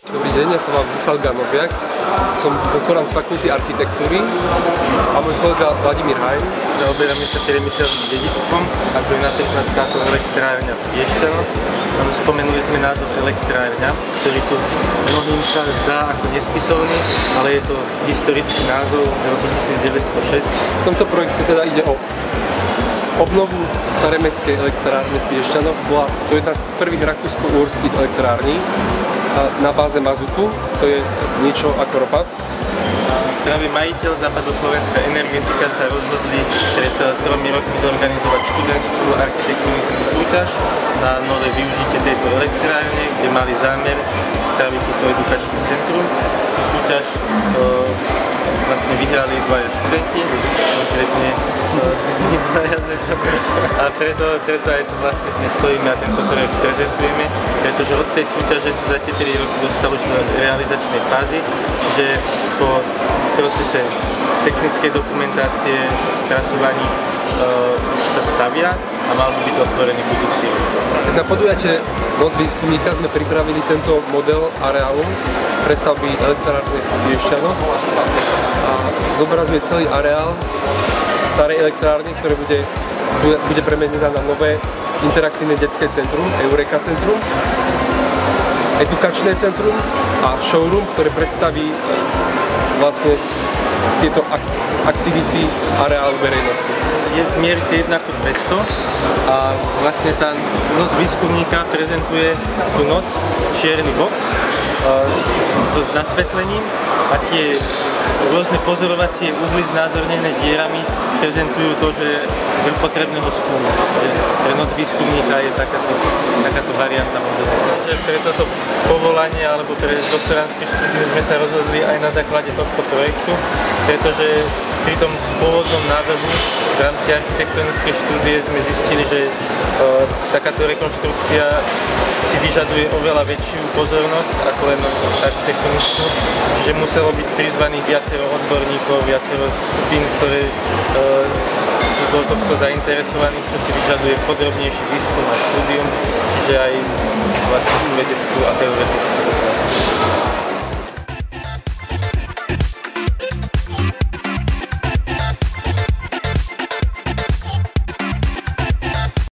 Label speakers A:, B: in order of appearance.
A: Dobrý deň, ja som Michal Ganoviak, som doktorant z fakulty architektúry a môj kolega Vladimír Hajn.
B: Zaoberáme sa priemyselným dedičstvom, ako je napríklad táto elektrárňa v Piešťanoch. Spomenuli sme názov elektrárňa, ktorý tu mnohým sa zdá ako nespisovný, ale je to historický názov z roku 1906.
A: V tomto projekte teda ide o obnovu starej mestskej elektrárne v Piešťanoch. To je jedna z prvých rakúsko-uhorských elektrární na báze mazutu, to je niečo ako ropa.
B: Práve majiteľ Západoslovenská energetika sa rozhodli pred 3 rokmi zorganizovať študentskú architektonickú súťaž na nové využitie tejto elektrárne, kde mali zámer spraviť toto edukačné centrum. Tú súťaž vlastne vyhrali dvaja študenti, konkrétne a preto aj tu vlastne dnes stojíme a tento projekt prezentujeme, pretože od tej súťaže sa za tie 3 roky dostalo už do realizačnej fázy, čiže po procese technickej dokumentácie, spracovaní sa stavia a mal by byť otvorený budúci rok.
A: Na podujatie Noc výskumníka sme pripravili tento model areálu prestavby elektrárne v Piešťanoch a zobrazuje celý areál starej elektrárne, ktoré bude premenená na nové interaktívne detské centrum, Eureka centrum, edukačné centrum a showroom, ktoré predstaví vlastne tieto aktivity areálu verejnosti.
B: Je mierite 1:200 a vlastne tá Noc výskumníka prezentuje tú noc, čierny box so nasvetlením a tie rôzne pozorovacie uhly znázornené dierami prezentujú to, že je potrebné ho skúmať. Pre Noc výskumníka je takáto varianta modelu. Pre toto povolanie alebo pre doktorantské štúdium sme sa rozhodli aj na základe tohto projektu, pretože pri tom pôvodnom návrhu v rámci architektonickej štúdie sme zistili, že takáto rekonštrukcia si vyžaduje oveľa väčšiu pozornosť ako len architektonickú, čiže muselo byť prizvaných viacero odborníkov, viacero skupín, ktoré sú do tohto zainteresovaní, čo si vyžaduje podrobnejší výskum a štúdium, čiže aj vlastne